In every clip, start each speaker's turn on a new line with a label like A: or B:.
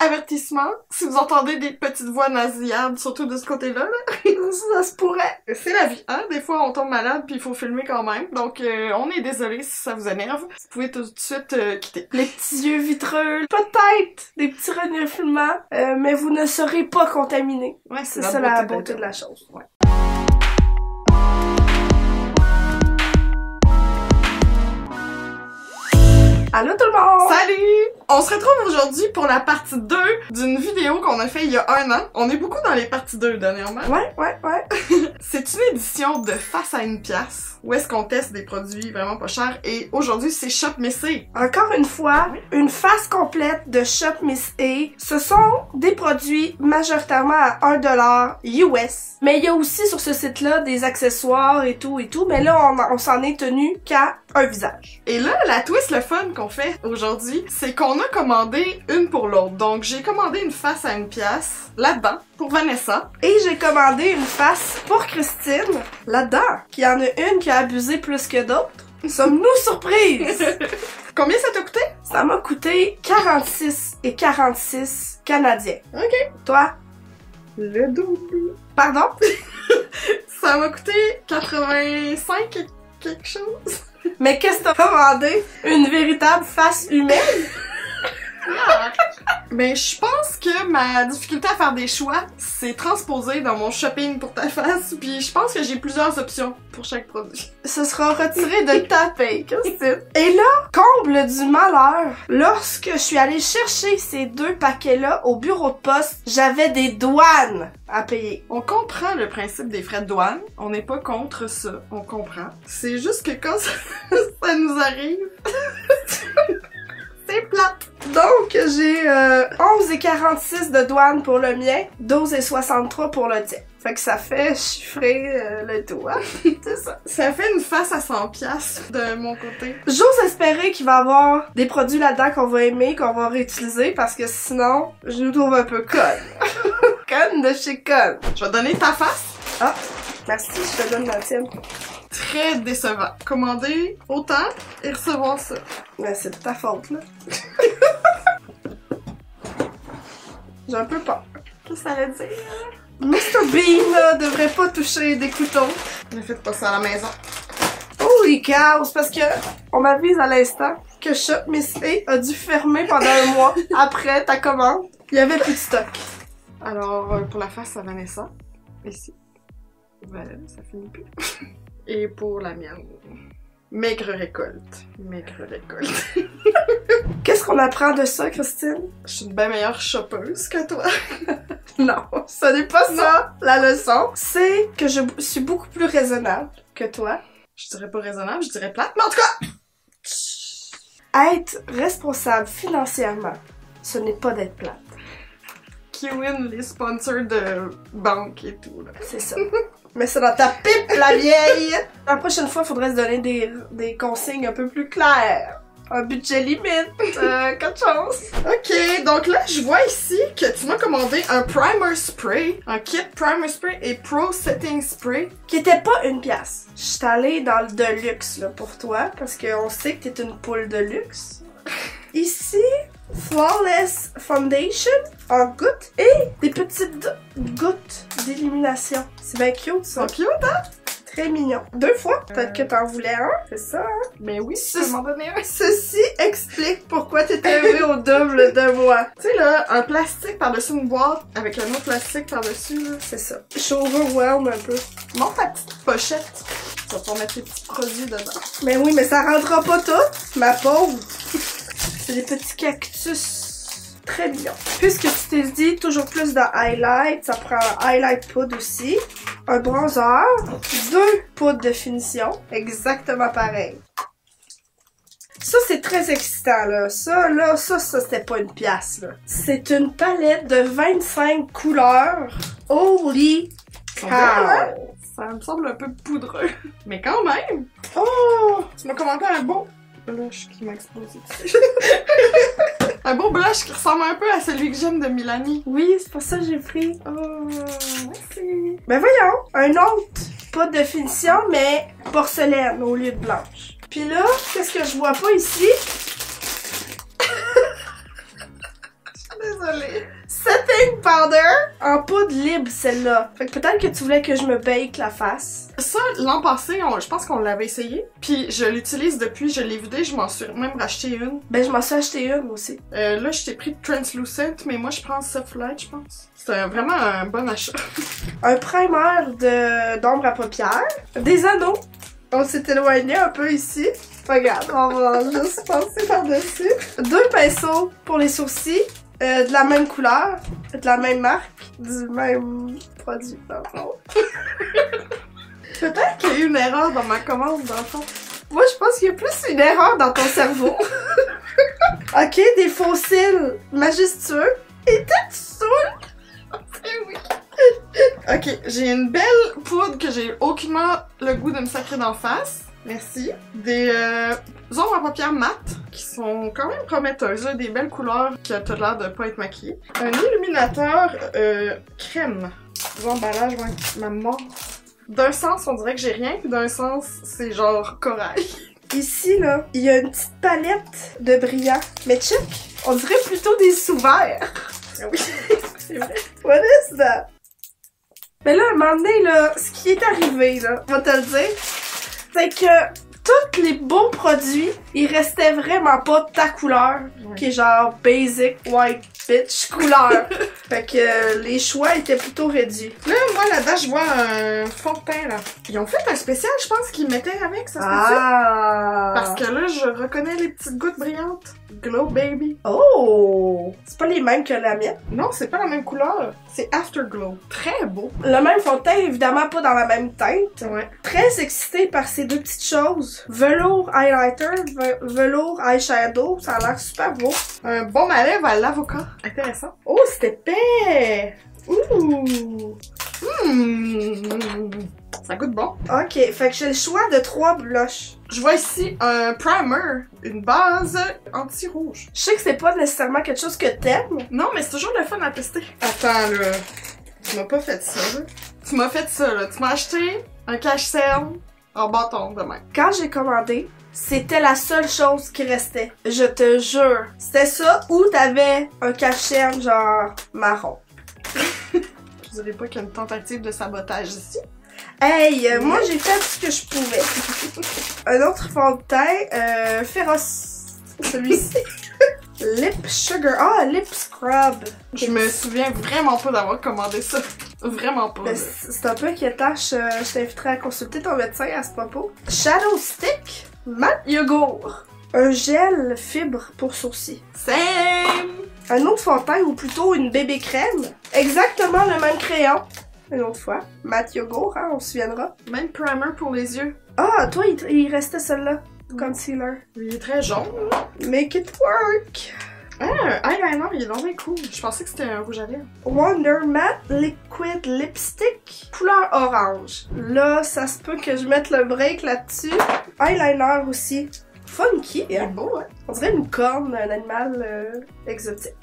A: Avertissement, si vous entendez des petites voix nasillardes, surtout de ce côté-là, là, ça se pourrait. C'est la vie, hein? Des fois, on tombe malade puis il faut filmer quand même. Donc, on est désolé si ça vous énerve. Vous pouvez tout de suite quitter.
B: Les petits yeux vitreux, peut-être des petits reniflements, mais vous ne serez pas contaminés.
A: Ouais,
B: c'est ça la beauté de la chose.
A: Ouais.
B: Allô tout le monde!
A: Salut! On se retrouve aujourd'hui pour la partie 2 d'une vidéo qu'on a fait il y a 1 an. On est beaucoup dans les parties 2 dernièrement.
B: Ouais.
A: C'est une édition de Face à une pièce, où est-ce qu'on teste des produits vraiment pas chers, et aujourd'hui c'est Shop Miss A.
B: Encore une fois, une face complète de Shop Miss A. Ce sont des produits majoritairement à 1$ US. Mais il y a aussi sur ce site-là des accessoires et tout, mais là on s'en est tenu qu'à un visage.
A: Et là, la twist, le fun qu'on fait aujourd'hui, c'est qu'on a commandé une pour l'autre. Donc j'ai commandé une face à une pièce là-dedans pour Vanessa.
B: Et j'ai commandé une face pour Christine là-dedans. Qu'il y en a une qui a abusé plus que d'autres. Sommes-nous surprises?
A: Combien ça t'a coûté?
B: Ça m'a coûté 46,46 canadiens.
A: Ok.
B: Toi?
A: Le double.
B: Pardon?
A: Ça m'a coûté 85 et quelque chose.
B: Mais qu'est-ce que t'as commandé? Une véritable face humaine?
A: Mais je pense que ma difficulté à faire des choix, c'est transposé dans mon shopping pour ta face, puis je pense que j'ai plusieurs options pour chaque produit.
B: Ce sera retiré de ta paye, Christine. Et là, comble du malheur, lorsque je suis allée chercher ces 2 paquets-là au bureau de poste, j'avais des douanes à payer.
A: On comprend le principe des frais de douane, on n'est pas contre ça, on comprend. C'est juste que quand ça nous arrive, c'est plate.
B: Donc, j'ai 11,46 de douane pour le mien, 12,63 pour le tien. Fait que ça fait chiffrer le tout, hein? C'est ça.
A: Ça fait une face à 100$ de mon côté.
B: J'ose espérer qu'il va y avoir des produits là-dedans qu'on va aimer, qu'on va réutiliser, parce que sinon, je nous trouve un peu conne. Conne de chez conne.
A: Je vais donner ta face.
B: Ah, merci, je te donne la tienne.
A: Très décevant. Commander autant et recevoir ça.
B: Mais c'est de ta faute, là. J'ai un peu peur.
A: Qu'est-ce que ça veut dire?
B: Mr. Bean, là, devrait pas toucher des couteaux.
A: Ne faites pas ça à la maison.
B: Holy cow! C'est parce que on m'avise à l'instant que Shop Miss A dû fermer pendant 1 mois après ta commande. Il y avait plus de stock.
A: Alors, pour la face à Vanessa, ici. Voilà, ça finit plus. Et pour la mienne, maigre récolte. Maigre récolte.
B: Qu'est-ce qu'on apprend de ça, Christine?
A: Je suis une bien meilleure shoppeuse que toi.
B: Non, ce n'est pas ça, la leçon. C'est que je suis beaucoup plus raisonnable que toi.
A: Je dirais pas raisonnable, je dirais plate, mais en tout cas!
B: Être responsable financièrement, ce n'est pas d'être plate.
A: Qui win les sponsors de banque et tout, là.
B: C'est ça. Mais c'est dans ta pipe, la vieille! La prochaine fois, il faudrait se donner des consignes un peu plus claires. Un budget limite, quelque chose.
A: Ok, donc là, je vois ici que tu m'as commandé un primer spray, un kit primer spray et pro setting spray.
B: Qui était pas 1$. Je suis allée dans le deluxe, là, pour toi, parce qu'on sait que t'es une poule de luxe. Ici, Flawless Foundation en gouttes et des petites gouttes d'illumination. C'est bien cute, ça.
A: C'est cute, hein?
B: Très mignon. 2 fois. Peut-être que t'en voulais un, c'est ça, hein?
A: Mais oui, tu peux m'en donner un.
B: Ceci explique pourquoi t'es arrivé au double de moi.
A: Tu sais, là, un plastique par-dessus une boîte avec un autre plastique par-dessus, là.
B: C'est ça. Je suis overwhelmed un peu.
A: Montre ta petite pochette. Tu vas pouvoir mettre tes petits produits dedans.
B: Mais oui, mais ça rentrera pas tout, ma pauvre. C'est des petits cactus. Très mignons. Puisque tu t'es dit toujours plus de highlight, ça prend un highlight poudre aussi, un bronzer, 2 poudres de finition, exactement pareil. Ça, c'est très excitant, là. Ça, c'était pas 1$, là. C'est une palette de 25 couleurs. Holy cow!
A: Ça me semble un peu poudreux. Mais quand même!
B: Oh!
A: Tu m'as commandé un beau blush qui m'a explosé dessus. Un beau blush qui ressemble un peu à celui que j'aime de Milani.
B: Oui, c'est pour ça que j'ai pris.
A: Oh, merci.
B: Ben voyons, un autre poudre de finition, mais porcelaine au lieu de blanche. Puis là, qu'est-ce que je vois pas ici?
A: Désolée. désolée.
B: Setting powder en poudre libre, celle-là. Fait que peut-être que tu voulais que je me bake la face.
A: Ça, l'an passé, je pense qu'on l'avait essayé. Puis je l'utilise depuis, je l'ai vidé, je m'en suis même racheté une.
B: Ben, je m'en suis acheté une aussi.
A: Là, je t'ai pris Translucent, mais moi, je prends Soft Light, je pense. C'est vraiment un bon achat.
B: Un primer d'ombre à paupières. Des anneaux. On s'est éloigné un peu ici. Regarde, on va juste passer par-dessus. 2 pinceaux pour les sourcils. De la même couleur, de la même marque, du même produit, dans le fond.
A: Peut-être qu'il y a eu une erreur dans ma commande, dans le fond.
B: Moi, je pense qu'il y a plus une erreur dans ton cerveau. Ok, des faux cils majestueux. Et t'es saoul?
A: Oui. Ok, j'ai une belle poudre que j'ai aucunement le goût de me sacrer d'en face. Merci. Des ombres à paupières mat qui sont quand même prometteuses, là, des belles couleurs qui a tout l'air de pas être maquillées. Un illuminateur crème. L'emballage va être ma mort. D'un sens, on dirait que j'ai rien, puis d'un sens, c'est genre corail.
B: Ici, là, il y a une petite palette de brillants. Mais check, on dirait plutôt des sous-verts.
A: Oui, c'est vrai.
B: What is that? Mais là, à un moment donné, là, ce qui est arrivé, là, on va te le dire, c'est que tous les beaux produits, ils restaient vraiment pas de ta couleur, qui est genre basic white bitch couleur. Fait que les choix étaient plutôt réduits.
A: Là, moi, là-dedans, je vois un fond de teint, là. Ils ont fait un spécial, je pense, qu'ils mettaient avec, ça se peut-tu? Parce que là, je reconnais les petites gouttes brillantes. Glow Baby.
B: Oh! C'est pas les mêmes que la mienne.
A: Non, c'est pas la même couleur. C'est Afterglow. Très beau.
B: Le même fond de teint, évidemment pas dans la même teinte.
A: Ouais.
B: Très excitée par ces deux petites choses. Velours highlighter, velours eyeshadow, ça a l'air super beau.
A: Un baume à lèvres à l'avocat. Intéressant. Oh, c'était épais! Ouh! Ça goûte bon.
B: Ok, fait que j'ai le choix de 3 blushs.
A: Je vois ici un primer, une base anti-rouge.
B: Je sais que c'est pas nécessairement quelque chose que t'aimes.
A: Non, mais c'est toujours le fun à tester. Attends, là. Tu m'as pas fait ça, là. Tu m'as fait ça, là. Tu m'as acheté un cache-cerne en bâton de main.
B: Quand j'ai commandé, c'était la seule chose qui restait. Je te jure. C'était ça ou t'avais un cache-cerne genre marron.
A: Je dirais pas qu'il y a une tentative de sabotage ici.
B: Hey, moi j'ai fait ce que je pouvais. Un autre fond de teint, féroce. Celui-ci. Lip Sugar. Ah, Lip Scrub.
A: Je me souviens vraiment pas d'avoir commandé ça. Vraiment pas.
B: C'est un peu inquiétant. Je t'inviterai à consulter ton médecin à ce propos. Shadow Stick. Mat Yogourt. Un gel fibre pour sourcils.
A: Same!
B: Un autre fond de teint ou plutôt une bébé crème. Exactement le même crayon. Une autre fois. Mat Yogourt, hein, on se souviendra.
A: Même primer pour les yeux.
B: Ah, toi, il restait celui-là. Concealer.
A: Il est très jaune.
B: Make it work.
A: Ah, un eyeliner, il est vraiment cool. Je pensais que c'était un rouge à lèvres.
B: Wonder Matte Liquid Lipstick. Couleur orange. Là, ça se peut que je mette le break là-dessus. Eyeliner aussi. Funky,
A: Il est
B: hein?
A: beau, hein?
B: On dirait une corne, un animal exotique.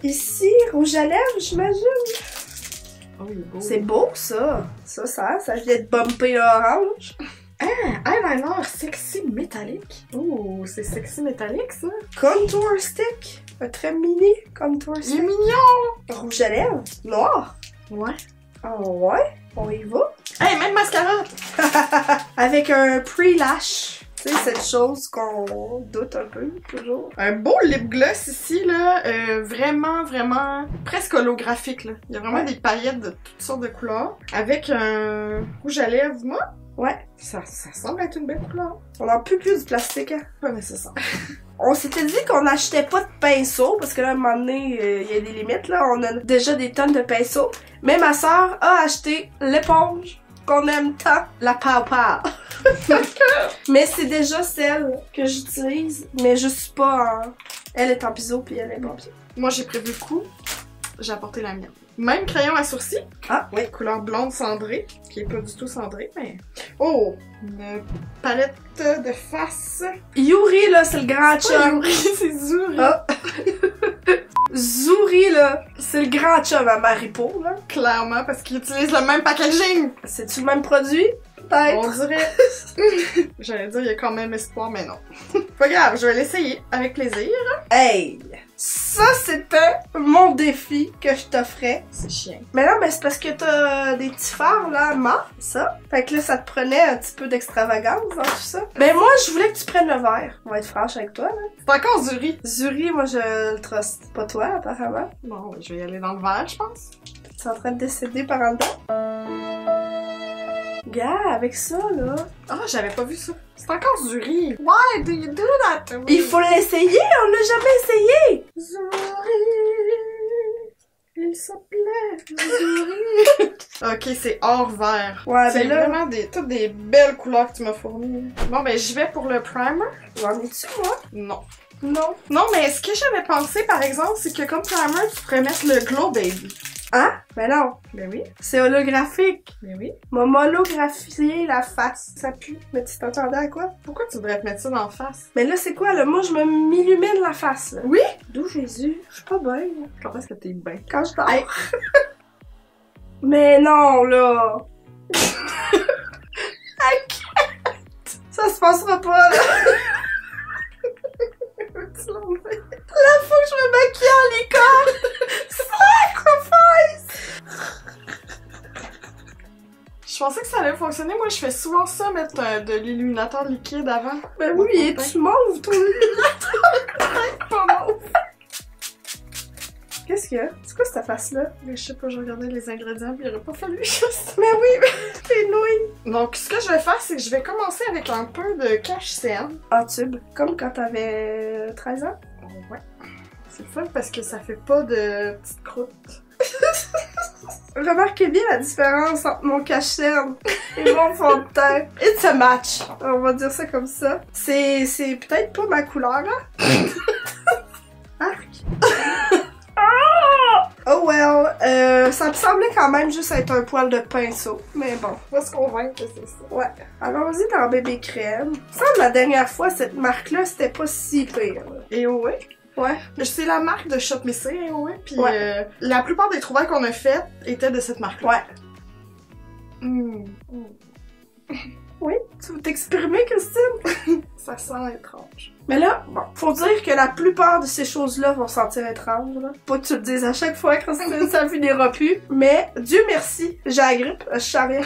B: Ici, rouge à lèvres, j'imagine.
A: Oh, il est beau.
B: C'est beau, ça. Ça vient de bumper l'orange.
A: Ah, eyeliner sexy métallique. Oh, c'est sexy métallique, ça.
B: Contour stick. Un très mini contour
A: Il est
B: stick.
A: mignon!
B: Rouge à lèvres. Noir.
A: Ouais.
B: Oh ouais, on y va.
A: Hey, même mascara!
B: Avec un pre-lash. Tu sais, cette chose qu'on doute un peu, toujours.
A: Un beau lip gloss ici, là. Vraiment, vraiment presque holographique, là. Il y a vraiment des paillettes de toutes sortes de couleurs. Avec un rouge à lèvres, moi.
B: Ouais.
A: Ça semble être une belle couleur.
B: On n'en peut plus du plastique, hein.
A: Pas nécessaire.
B: On s'était dit qu'on n'achetait pas de pinceaux, parce que là, à un moment donné, il y a des limites, là. On a déjà des tonnes de pinceaux. Mais ma soeur a acheté l'éponge qu'on aime tant, la Pow Pow. Mais c'est déjà celle que j'utilise, mais je suis pas en... Elle est en biseau, puis elle est en pied.
A: Moi, j'ai prévu le coup. J'ai apporté la mienne. Même crayon à sourcils.
B: Ah,
A: oui, couleur blonde cendrée, qui est pas du tout cendrée, mais... Oh! Une palette de face.
B: Yuri, là, c'est le grand
A: C'est pas
B: chum.
A: Yuri, c'est Zuri.
B: Ah. Zuri, là, c'est le grand chum à Maripo, là.
A: Clairement, parce qu'ils utilisent le même packaging.
B: C'est-tu le même produit? Peut-être.
A: On dirait... J'allais dire, il y a quand même espoir, mais non. Pas grave, je vais l'essayer, avec plaisir.
B: Hey! Ça, c'était mon défi que je t'offrais.
A: C'est chiant.
B: Mais non, mais c'est parce que t'as des petits fards, là, mat, ça. Fait que là, ça te prenait un petit peu d'extravagance dans tout ça. Ben moi, je voulais que tu prennes le verre. On va être franche avec toi, là.
A: C'est encore du riz.
B: Zuri, moi, je le trust. Pas toi, apparemment.
A: Bon, je vais y aller dans le verre, je pense.
B: Tu es en train de décéder par en dedans. Gars, avec ça, là...
A: Ah, j'avais pas vu ça. C'est encore du riz. Why do you do that to me?
B: Il faut l'essayer, on l'a jamais essayé!
A: Zuri, il s'appelait Zuri. Ok, c'est hors vert.
B: Ouais,
A: c'est
B: ben là...
A: vraiment toutes des belles couleurs que tu m'as fournies. Bon, ben, j'y vais pour le primer.
B: J'en ai-tu, moi?
A: Non.
B: Non.
A: Non, mais ce que j'avais pensé, par exemple, c'est que comme primer, tu pourrais mettre le Glow Baby.
B: Hein? Ben non.
A: Ben oui.
B: C'est holographique.
A: Ben oui.
B: M'a holographié la face. Ça pue. Mais tu t'attendais à quoi?
A: Pourquoi tu devrais te mettre ça dans la face?
B: Mais là, c'est quoi, là? Moi, je m'illumine la face, là.
A: Oui?
B: D'où Jésus? Je suis pas bien, là.
A: Quand est-ce que t'es bien?
B: Quand je dors.
A: Hey.
B: Mais non, là! Ça se passera pas, là! La fois que je me maquille en licorne! Sacrifice!
A: Je pensais que ça allait fonctionner. Moi, je fais souvent ça, mettre de l'illuminateur liquide avant.
B: Ben oui, et tu mauve, ton illuminateur! Pas mauve! Qu'est-ce qu'il y a? C'est quoi cette face-là?
A: Mais je sais pas, je regardais les ingrédients, puis il aurait pas fallu juste.
B: Mais oui, t'es nouille!
A: Donc, ce que je vais faire, c'est que je vais commencer avec un peu de cache-cerne.
B: En tube, comme quand t'avais 13 ans?
A: Ouais. C'est fun parce que ça fait pas de petites croûtes.
B: Remarquez bien la différence entre mon cache-cerne et mon fond de teint. It's a match! On va dire ça comme ça. C'est peut-être pas ma couleur, là. Arc! Oh well, ça me semblait quand même juste être un poil de pinceau, mais bon.
A: On va se convaincre que c'est ça.
B: Ouais. Allons-y dans bébé crème. Il me semble la dernière fois, cette marque-là, c'était pas si pire. Là.
A: Et ouais.
B: Ouais.
A: C'est la marque de Shop Missy, et ouais. Puis
B: ouais.
A: La plupart des trouvailles qu'on a faites étaient de cette marque-là.
B: Ouais.
A: Mmh.
B: Oui, tu veux t'exprimer, Christine?
A: Ça sent étrange.
B: Mais là, bon, faut dire que la plupart de ces choses-là vont sentir étrange, là. Pas que tu le dises à chaque fois, Christine, ça finira plus. Mais, Dieu merci, j'ai la grippe, je sens rien.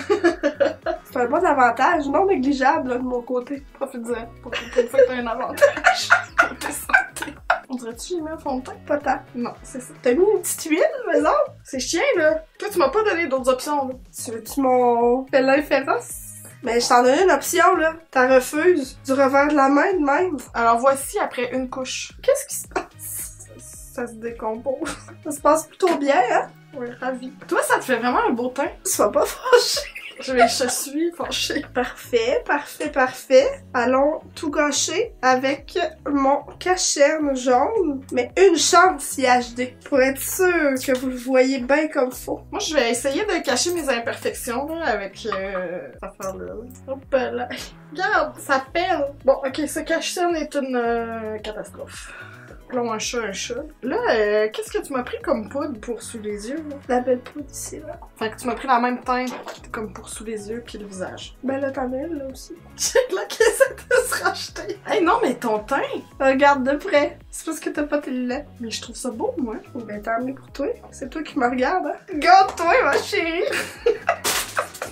B: C'est un bon avantage, non négligeable, là, de mon côté.
A: Profite-en, pour une fois que t'as un avantage. Pour ta santé. On dirait-tu que j'ai mis un fond de teint?
B: Pas tant.
A: Non, c'est ça.
B: T'as mis une petite huile, maison?
A: C'est chiant, là. Toi, tu m'as pas donné d'autres options, là.
B: Tu veux-tu mon félin féroce? Mais je t'en donne une option, là. T'as refuses du revers de la main de même.
A: Alors voici après une couche.
B: Qu'est-ce qui se passe?
A: Ça se décompose.
B: Ça se passe plutôt bien, hein?
A: Ouais, ravi. Toi, ça te fait vraiment un beau teint.
B: Sois pas fâché.
A: Je suis fâchée.
B: Parfait, parfait, parfait. Allons tout gâcher avec mon cache-cerne jaune. Mais une chance IHD pour être sûr que vous le voyez bien comme faut.
A: Moi, je vais essayer de cacher mes imperfections là, avec cette affaire-là. Hop là. Regarde, ça pèle. Bon, ok, ce cache-cerne est une catastrophe. Là, un chat. Là, qu'est-ce que tu m'as pris comme poudre pour sous les yeux, là?
B: La belle poudre ici, là.
A: Fait que tu m'as pris la même teinte comme pour sous les yeux puis le visage.
B: Ben là, t'en as une, là aussi.
A: Check là, qu'est-ce que ça se racheter? Hey, non, mais ton teint!
B: Regarde de près. C'est parce que t'as pas tes lunettes.
A: Mais je trouve ça beau, moi.
B: Ben tant mieux pour toi. C'est toi qui me regardes, hein. Regarde-toi, ma chérie!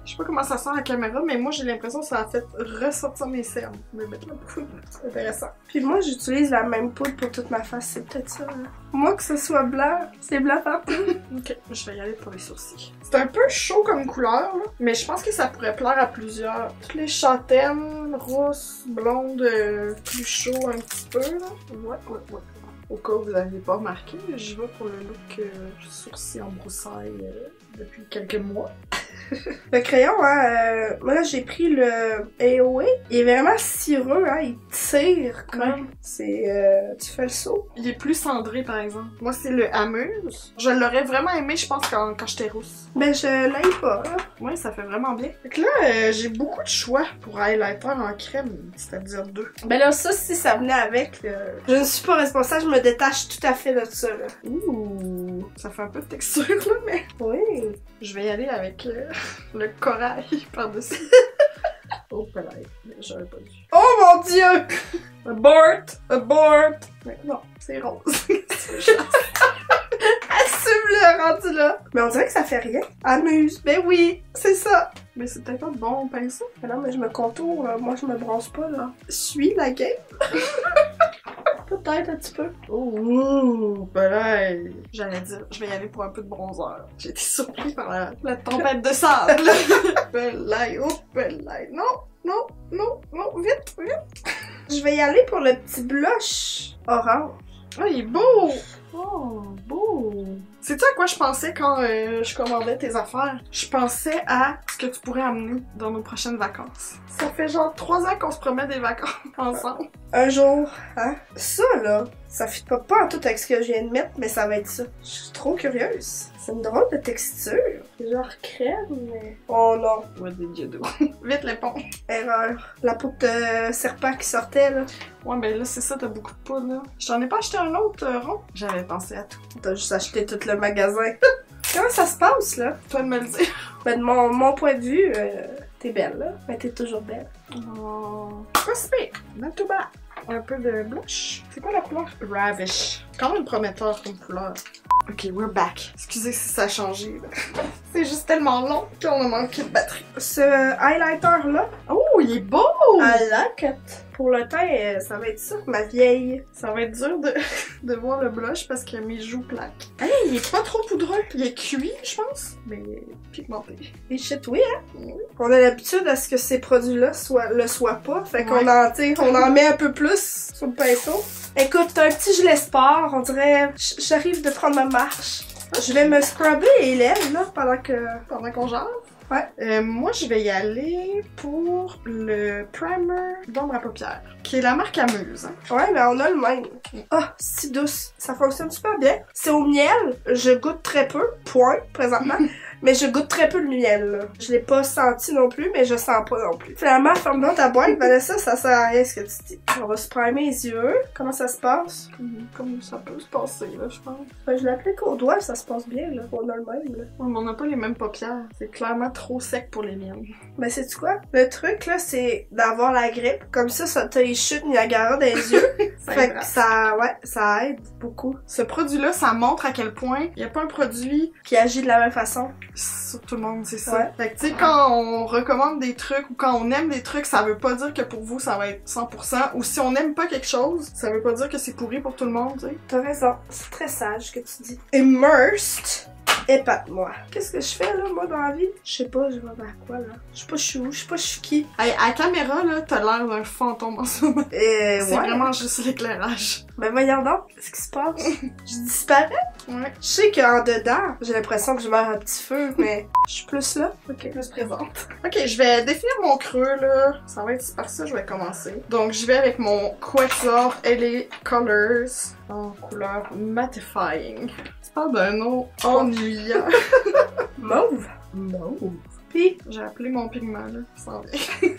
A: Je sais pas comment ça sent à la caméra, mais moi j'ai l'impression que ça a fait ressortir mes cernes. Mais mettre la poudre, c'est intéressant.
B: Puis moi j'utilise la même poudre pour toute ma face, c'est peut-être ça. Hein. Moi que ce soit blanc, c'est blanc partout.
A: Ok, je vais y aller pour les sourcils. C'est un peu chaud comme couleur, là, mais je pense que ça pourrait plaire à plusieurs. Toutes les châtaines, rousses, blondes, plus chaud un petit peu, là. Ouais. Au cas où vous n'avez pas remarqué, je vais pour le look sourcils en broussailles depuis quelques mois.
B: Le crayon, hein, moi là j'ai pris le AOA. Il est vraiment cireux, hein, il tire comme. Ouais. C'est, tu fais le saut.
A: Il est plus cendré par exemple. Moi c'est le Amuse. Je l'aurais vraiment aimé, je pense, quand j'étais rousse.
B: Ben je l'aime pas, hein.
A: Ouais, ça fait vraiment bien. Fait que là, j'ai beaucoup de choix pour highlighter en crème, c'est-à-dire 2.
B: Ben là, ça, si ça venait avec, je ne suis pas responsable, je me détache tout à fait de ça, là.
A: Ouh, ça fait un peu de texture, là, mais...
B: Oui.
A: Je vais y aller avec le corail par-dessus. Oh, peut-être, mais j'aurais pas dû.
B: Oh mon Dieu!
A: Abort! Mais non, c'est rose.
B: Assume-le, rendu là. Mais on dirait que ça fait rien. Amuse. Ben oui, c'est ça.
A: Mais c'est peut-être pas de bon pinceau.
B: Mais non, mais je me contourne, là. Moi je me bronze pas, là. Suis la game. Peut-être un petit peu.
A: Oh, ben j'allais dire, je vais y aller pour un peu de bronzer. J'ai été surpris par la tempête de sable. Belle, oh, belle. Non, vite.
B: Je vais y aller pour le petit blush orange.
A: Ah, il est beau! Oh, beau! Sais-tu à quoi je pensais quand je commandais tes affaires? Je pensais à ce que tu pourrais amener dans nos prochaines vacances. Ça fait genre 3 ans qu'on se promet des vacances ensemble.
B: Un jour, hein? Ça, là, ça fit pas en tout avec ce que je viens de mettre, mais ça va être ça. Je suis trop curieuse. C'est une drôle de texture. C'est genre crème, mais... Oh non.
A: What did you do? Vite l'éponge.
B: Erreur. La peau de serpent qui sortait, là.
A: Ouais, ben là, c'est ça, t'as beaucoup de poudre, là. Je t'en ai pas acheté un autre rond? J'avais pensé à tout.
B: T'as juste acheté tout le magasin. Comment ça se passe, là?
A: Toi de me le dire.
B: Ben, de mon point de vue, t'es belle, là. Ben, t'es toujours belle.
A: Oh. Pas si pire. Not too bad. Un peu de blush. C'est quoi la couleur? Ravish. Quand même prometteur comme couleur. Ok, we're back. Excusez si ça a changé, là. C'est juste tellement long qu'on a manqué de batterie.
B: Ce highlighter-là,
A: Oh, il est beau!
B: I like it. Pour le teint, ça va être ça, ma vieille.
A: Ça va être dur de voir le blush parce que mes joues plaquent. Hey, il est pas trop poudreux. Il est cuit, je pense, mais pigmenté.
B: Et shit, oui, hein?
A: Oui.
B: On a l'habitude à ce que ces produits-là le soient pas. Fait qu'on on en met un peu plus sur le pinceau. Écoute, t'as un petit gilet sport, on dirait... J'arrive de prendre ma marche. Je vais me scrubber les lèvres, là,
A: Pendant qu'on jase.
B: Ouais.
A: Moi, je vais y aller pour le primer d'ombre à paupières, qui est la marque Amuse. Hein.
B: Ouais, mais on a le même. Ah, si douce. Ça fonctionne super bien. C'est au miel. Je goûte très peu. Point, présentement. Mais je goûte très peu le miel, là. Je l'ai pas senti non plus, mais je sens pas non plus. Finalement, ferme donc ta boîte, Vanessa, ça sert à rien ce que tu dis. On va se primer les yeux. Comment ça se passe?
A: Comme ça peut se passer, là, je pense.
B: Ben, je l'applique au doigt, ça se passe bien, là. On a le même, là.
A: Ouais, mais on n'a pas les mêmes paupières. C'est clairement trop sec pour les miennes.
B: Ben, sais-tu quoi? Le truc, là, c'est d'avoir la grippe. Comme ça t'as les chutes Niagara dans les yeux. Fait que ça aide beaucoup.
A: Ce produit-là, ça montre à quel point il n'y a pas un produit
B: Qui agit de la même façon.
A: sur tout le monde, c'est ça.
B: Ouais.
A: Fait que tu sais, quand on recommande des trucs ou quand on aime des trucs, ça veut pas dire que pour vous, ça va être 100%. Ou si on n'aime pas quelque chose, ça veut pas dire que c'est pourri pour tout le monde, tu sais.
B: T'as raison. C'est très sage ce que tu dis. Immersed. Épate-moi. Qu'est-ce que je fais, là, moi, dans la vie? Je sais pas, je vais vers quoi, là? Je sais pas je suis où, je sais pas je suis qui.
A: Hey, à la caméra, là, t'as l'air d'un fantôme en ce moment. C'est vraiment juste l'éclairage.
B: Ben voyons donc, qu'est-ce qui se passe? Je disparais?
A: Ouais.
B: Je sais qu'en dedans, j'ai l'impression que je meurs à petit feu, mais je suis plus là.
A: Ok, plus présente. Ok, je vais définir mon creux, là. Ça va être par ça que je vais commencer. Donc, je vais avec mon Quasar LA Colors en couleur Mattifying. Tu parles d'un nom ennuyant.
B: Mauve?
A: Mauve.
B: Puis,
A: J'ai appelé mon pigment, là. Ça vient.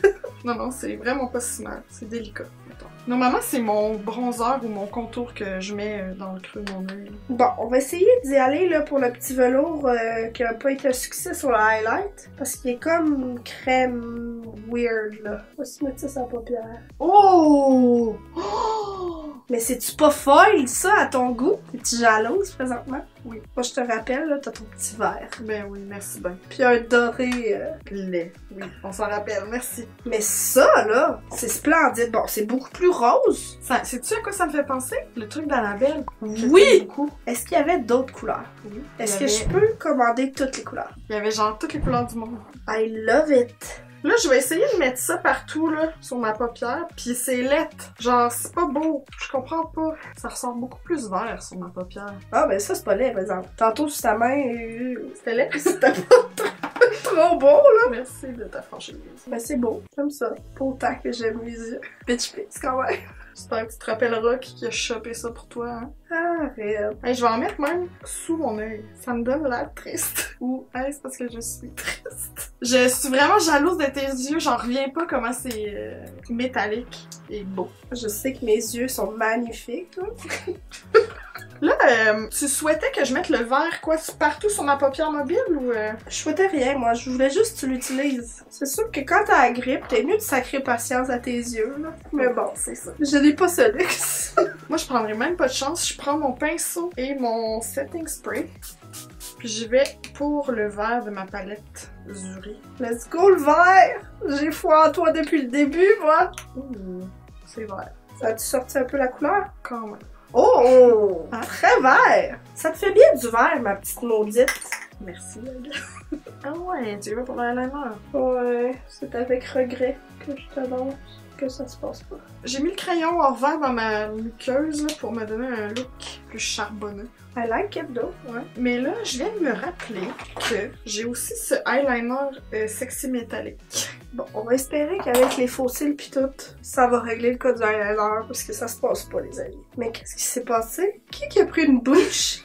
A: Non, c'est vraiment pas si mal. C'est délicat, mettons. Normalement, c'est mon bronzer ou mon contour que je mets dans le creux de mon œil.
B: bon, on va essayer d'y aller, là, pour le petit velours qui a pas été un succès sur le highlight. Parce qu'il est comme crème weird, là. On va se mettre ça sur la paupière.
A: Oh! Oh!
B: Mais c'est-tu pas foil, ça, à ton goût? T'es-tu jalouse, présentement?
A: Oui.
B: Moi, je te rappelle, là, t'as ton petit verre.
A: Ben oui, merci ben.
B: Puis un doré...
A: Lait. Oui, on s'en rappelle, merci.
B: Mais ça, là, c'est splendide. Bon, c'est beaucoup plus rose.
A: Sais-tu à quoi ça me fait penser? Le truc d'Annabelle.
B: Oui! Est-ce qu'il y avait d'autres couleurs?
A: Oui.
B: Est-ce que je peux commander toutes les couleurs?
A: Il y avait genre toutes les couleurs du monde.
B: I love it!
A: Là, je vais essayer de mettre ça partout, là, sur ma paupière, pis c'est lettre. Genre, c'est pas beau. Je comprends pas. Ça ressort beaucoup plus vert sur ma paupière.
B: Ah, ben ça, c'est pas laid, par exemple. Tantôt, sur ta main,
A: C'était laid?
B: c'était pas trop beau, là.
A: Merci de ta franchise.
B: Ben, c'est beau. J'aime ça. Pas autant que j'aime les yeux. Bitch, please, quand même.
A: J'espère que tu te rappelleras qui a chopé ça pour toi, hein.
B: Arrête.
A: Hey, je vais en mettre même sous mon œil. Ça me donne l'air triste. Ou est-ce parce que je suis triste? Je suis vraiment jalouse de tes yeux, j'en reviens pas comment c'est métallique et beau.
B: Je sais que mes yeux sont magnifiques, là.
A: Là, tu souhaitais que je mette le verre, quoi, partout sur ma paupière mobile ou...
B: Je souhaitais rien, moi. Je voulais juste que tu l'utilises. C'est sûr que quand t'as la grippe, t'es mieux de sacrer patience à tes yeux, là. Mais bon, c'est ça. Je n'ai pas ce luxe.
A: Moi, je prendrais même pas de chance. Je prends mon pinceau et mon setting spray. Puis j'y vais pour le vert de ma palette Zuri.
B: Let's go, le vert! J'ai foi en toi depuis le début, moi.
A: Ouh, c'est vert.
B: Ça a-tu sorti un peu la couleur?
A: Quand même.
B: Oh! Très vert! Ça te fait bien du vert, ma petite maudite.
A: Merci, ah ouais, tu veux pour l'eyeliner?
B: Ouais, c'est avec regret que je t'annonce que ça se passe pas.
A: J'ai mis le crayon hors vert dans ma muqueuse là, pour me donner un look plus charbonneux.
B: I like it though.
A: Ouais. Mais là, je viens de me rappeler que j'ai aussi ce eyeliner sexy métallique.
B: Bon, on va espérer qu'avec les fossiles pis tout, ça va régler le cas du eyeliner parce que ça se passe pas, les amis. Mais qu'est-ce qui s'est passé? Qui a pris une bouche?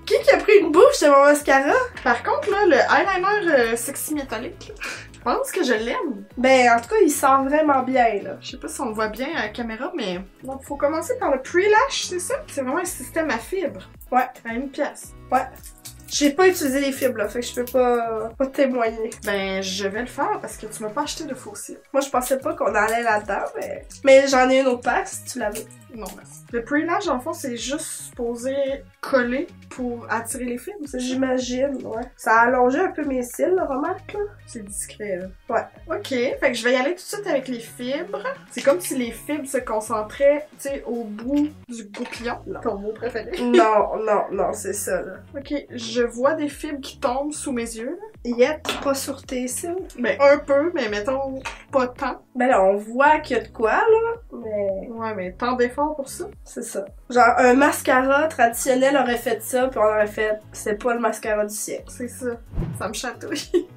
B: Qui a pris une bouche de mon mascara?
A: Par contre, là, le eyeliner sexy métallique, là, je pense que je l'aime.
B: Ben, en tout cas, il sent vraiment bien, là.
A: Je sais pas si on le voit bien à la caméra, mais... Donc, faut commencer par le pre-lash, c'est ça? C'est vraiment un système à fibres.
B: Ouais.
A: À 1 pièce.
B: Ouais. J'ai pas utilisé les fibres, là, fait que je peux pas témoigner.
A: Ben, je vais le faire parce que tu m'as pas acheté de faux cils.
B: Moi, je pensais pas qu'on allait là-dedans, mais j'en ai une autre paire si tu la veux.
A: Non, merci. Le pre-lash, en fond, c'est juste supposé coller pour attirer les fibres, c'est ça?
B: J'imagine, ouais. Ça a allongé un peu mes cils, là, remarque, là.
A: C'est discret, là.
B: Ouais.
A: Ok, fait que je vais y aller tout de suite avec les fibres. C'est comme si les fibres se concentraient, tu sais, au bout du goupillon. Ton mot préféré.
B: Non, c'est ça, là.
A: Ok, je vois des fibres qui tombent sous mes yeux, là.
B: Yep, pas sur tes cils.
A: Ben, un peu, mais mettons, pas tant.
B: Ben là, on voit qu'il y a de quoi, là, mais...
A: Ouais, mais tant d'efforts pour ça.
B: C'est ça. Genre, un mascara traditionnel aurait fait ça, puis on aurait fait « c'est pas le mascara du siècle ».
A: C'est ça. Ça me chatouille.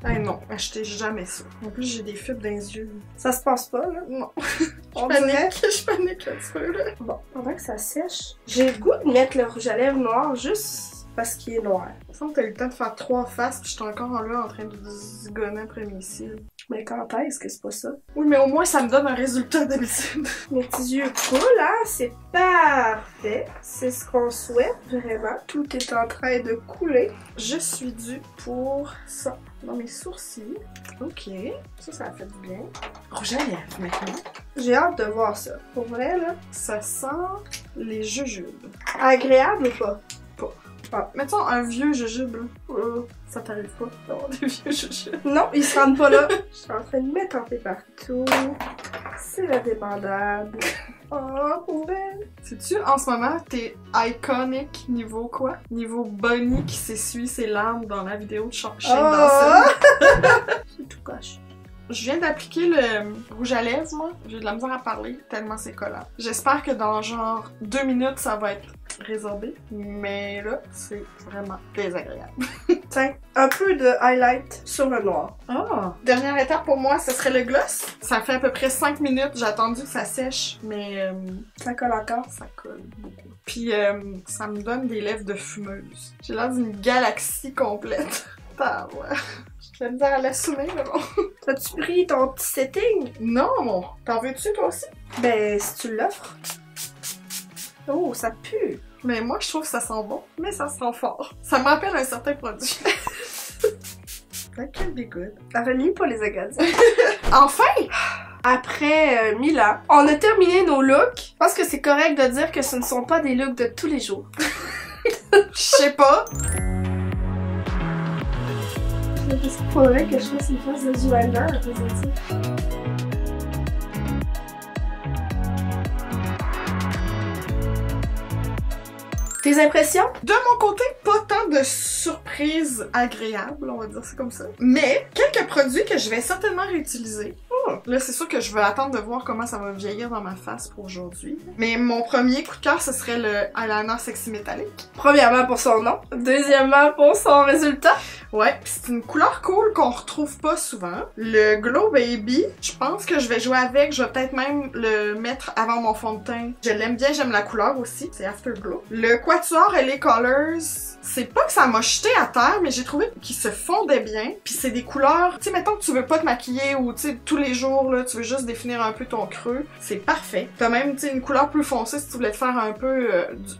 A: Eh non, achetez jamais ça. En plus, j'ai des fibres dans les yeux.
B: Ça se passe pas, là?
A: Non.
B: On
A: je
B: dirait...
A: panique là-dessus, là.
B: Bon, pendant que ça sèche, j'ai le goût de mettre le rouge à lèvres noir juste parce qu'il est noir.
A: Il me semble que t'as eu le temps de faire 3 faces, puis j'étais encore là en train de zigonner après mes cils.
B: Mais quand est-ce que c'est pas ça?
A: Oui, mais au moins, ça me donne un résultat d'habitude.
B: Mes petits yeux coulent, hein? C'est parfait. C'est ce qu'on souhaite, vraiment. Tout est en train de couler.
A: Je suis due pour ça. Dans mes sourcils. Ok. Ça a fait du bien. Rouge à lèvres, maintenant.
B: J'ai hâte de voir ça. Pour vrai, là.
A: Ça sent les jujubes.
B: Agréable ou pas?
A: Pas. Ah, mettons un vieux jujube, là. Ça t'arrive pas d'avoir des vieux jujubes?
B: Non, ils se rendent pas là. Je suis en train de mettre un peu partout. C'est la débandade. Oh, poubelle.
A: Sais-tu, en ce moment, t'es iconic niveau quoi? Niveau Bonnie qui s'essuie ses larmes dans la vidéo de Shane Dawson.
B: C'est tout coche.
A: Je viens d'appliquer le rouge à lèvres, moi. J'ai de la misère à parler, tellement c'est collant. J'espère que dans genre 2 minutes, ça va être résorbé. Mais là, c'est vraiment désagréable.
B: Tiens, un peu de highlight sur le noir.
A: Ah! Dernière étape pour moi, ce serait le gloss. Ça fait à peu près 5 minutes. J'ai attendu que ça sèche, mais...
B: ça colle encore?
A: Ça colle beaucoup. Puis ça me donne des lèvres de fumeuse. J'ai l'air d'une galaxie complète. Ah ouais. J'ai la misère à l'assumer, mais bon.
B: As-tu pris ton petit setting?
A: Non! T'en veux-tu toi aussi?
B: Ben, si tu l'offres. Oh, ça pue!
A: Mais moi, je trouve que ça sent bon, mais ça sent fort. Ça me rappelle un certain produit. That can be good.
B: Renie pas les ingrédients.
A: Enfin!
B: Après 1000 ans, on a terminé nos looks. Je pense que c'est correct de dire que ce ne sont pas des looks de tous les jours.
A: Je sais pas.
B: Est-ce qu'il faudrait que je fasse une face de Zoolander à cause de ça? Tes impressions?
A: De mon côté, pas tant de surprises agréables, on va dire ça comme ça. Mais quelques produits que je vais certainement réutiliser. Là, c'est sûr que je vais attendre de voir comment ça va vieillir dans ma face pour aujourd'hui. Mais mon premier coup de cœur, ce serait le eyeliner sexy métallique.
B: Premièrement pour son nom, deuxièmement pour son résultat.
A: Ouais, pis c'est une couleur cool qu'on retrouve pas souvent. Le Glow Baby, je pense que je vais jouer avec. Je vais peut-être même le mettre avant mon fond de teint. Je l'aime bien, j'aime la couleur aussi. C'est Afterglow. Le Quatuor LA Colors, c'est pas que ça m'a jeté à terre, mais j'ai trouvé qu'il se fondait bien. Puis c'est des couleurs, tu sais, mettons que tu veux pas te maquiller ou tu sais, tous les jours, là, tu veux juste définir un peu ton creux. C'est parfait. T'as même, tu sais, une couleur plus foncée si tu voulais te faire un peu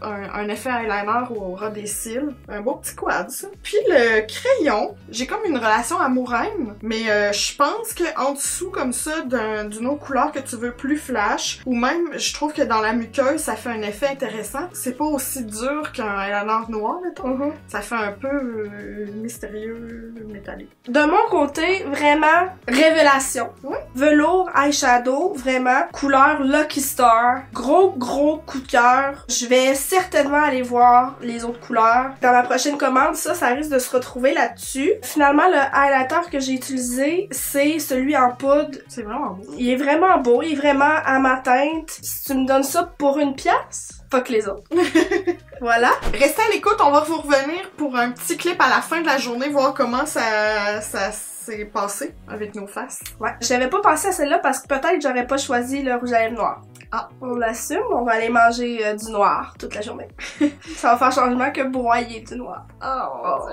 A: un effet eyeliner au ras des cils. Un beau petit quad, ça. Puis le crayon, j'ai comme une relation amour-haine, mais je pense que en dessous, comme ça, d'une autre couleur que tu veux plus flash, ou même, je trouve que dans la muqueuse, ça fait un effet intéressant. C'est pas aussi dur qu'un eyeliner noir, mettons. Ça fait un peu mystérieux, métallique.
B: De mon côté, vraiment, révélation.
A: Oui.
B: Velours eyeshadow, vraiment, couleur Lucky Star. Gros coup de cœur. Je vais certainement aller voir les autres couleurs. Dans ma prochaine commande, ça risque de se retrouver là-dessus. Finalement, le highlighter que j'ai utilisé, c'est celui en poudre.
A: C'est vraiment beau.
B: Il est vraiment beau, il est vraiment à ma teinte. Si tu me donnes ça pour une pièce, fuck les autres. Voilà.
A: Restez à l'écoute, on va vous revenir pour un petit clip à la fin de la journée, voir comment ça s'est passé avec nos faces.
B: Ouais. J'avais pas pensé à celle-là parce que peut-être j'aurais pas choisi le rouge à lèvres noir. Ah, on l'assume, on va aller manger du noir toute la journée. Ça va faire changement que broyer du noir.
A: Oh.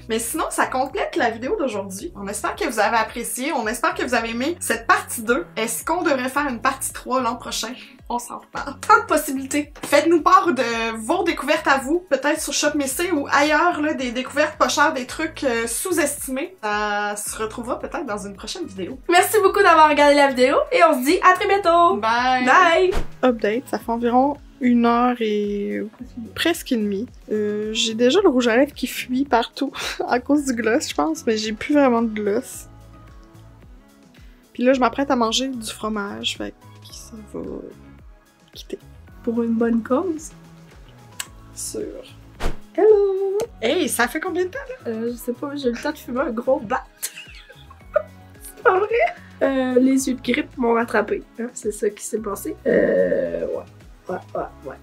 A: Mais sinon, ça complète la vidéo d'aujourd'hui. On espère que vous avez apprécié, on espère que vous avez aimé cette partie 2. Est-ce qu'on devrait faire une partie 3 l'an prochain? On s'en reparle.
B: Tant de possibilités.
A: Faites-nous part de vos découvertes à vous, peut-être sur ShopMissy ou ailleurs, là, des découvertes pas chères, des trucs sous-estimés. Ça se retrouvera peut-être dans une prochaine vidéo.
B: Merci beaucoup d'avoir regardé la vidéo et on se dit à très bientôt.
A: Bye!
B: Bye!
A: Update, ça fait environ 1 heure et presque et demie. J'ai déjà le rouge à lèvres qui fuit partout à cause du gloss, je pense, mais j'ai plus vraiment de gloss. Puis là, je m'apprête à manger du fromage, fait que ça va quitter.
B: Pour une bonne cause.
A: Sûr.
B: Hello!
A: Hey, ça fait combien de temps, là?
B: Je sais pas, j'ai eu le temps de fumer un gros bat. C'est pas vrai? Les yeux de grippe m'ont rattrapé. Hein? C'est ça qui s'est passé. Ouais.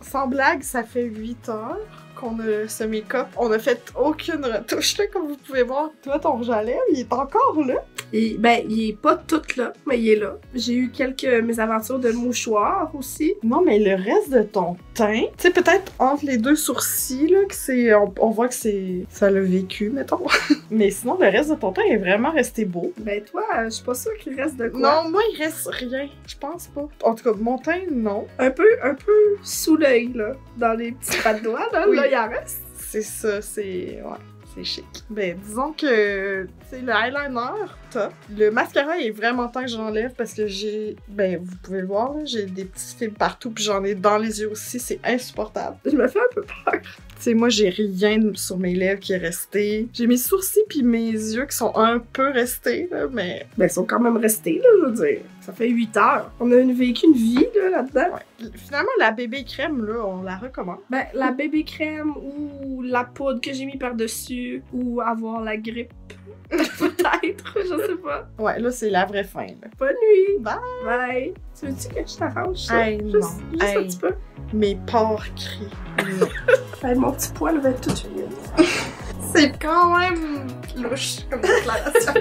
A: Sans blague, ça fait 8 heures qu'on a ce make-up. On a fait aucune retouche, là, comme vous pouvez voir. Toi, ton rouge à lèvres, il est encore là.
B: Et, ben, il est pas tout là, mais il est là. J'ai eu quelques mésaventures de mouchoirs aussi.
A: Non, mais le reste de ton teint, tu sais, peut-être entre les deux sourcils, là, que c'est... On voit que c'est... ça l'a vécu, mettons. Mais sinon, le reste de ton teint est vraiment resté beau.
B: Ben toi, je suis pas sûre qu'il reste de quoi.
A: Non, moi, il reste rien. Je pense pas. En tout cas, mon teint, non.
B: Un peu sous l'œil, là. Dans les petits pas de doigts, là.
A: Oui.
B: Là, il en reste.
A: C'est ça, c'est... ouais. C'est chic. Ben, disons que, c'est le eyeliner, top. Le mascara est vraiment temps que j'enlève parce que j'ai, ben, vous pouvez le voir, là, j'ai des petits fils partout puis j'en ai dans les yeux aussi, c'est insupportable.
B: Je me fais un peu peur.
A: Tu sais, moi, j'ai rien sur mes lèvres qui est resté. J'ai mes sourcils puis mes yeux qui sont un peu restés, là, mais...
B: Ben, ils sont quand même restés, là, je veux dire. Ça fait 8 heures. On a vécu une vie, là-dedans.
A: Ouais. Finalement, la bébé crème, là, on la recommande.
B: Ben, la bébé crème ou la poudre que j'ai mis par-dessus ou avoir la grippe. Peut-être, je sais pas.
A: Ouais, là, c'est la vraie fin, là.
B: Bonne nuit.
A: Bye.
B: Bye. Tu veux-tu que je t'arrange ça?
A: Hey,
B: Juste
A: non.
B: un petit peu.
A: Mes pores crient. Non.
B: Hey, mon petit poil va être tout humide.
A: C'est quand même louche comme déclaration.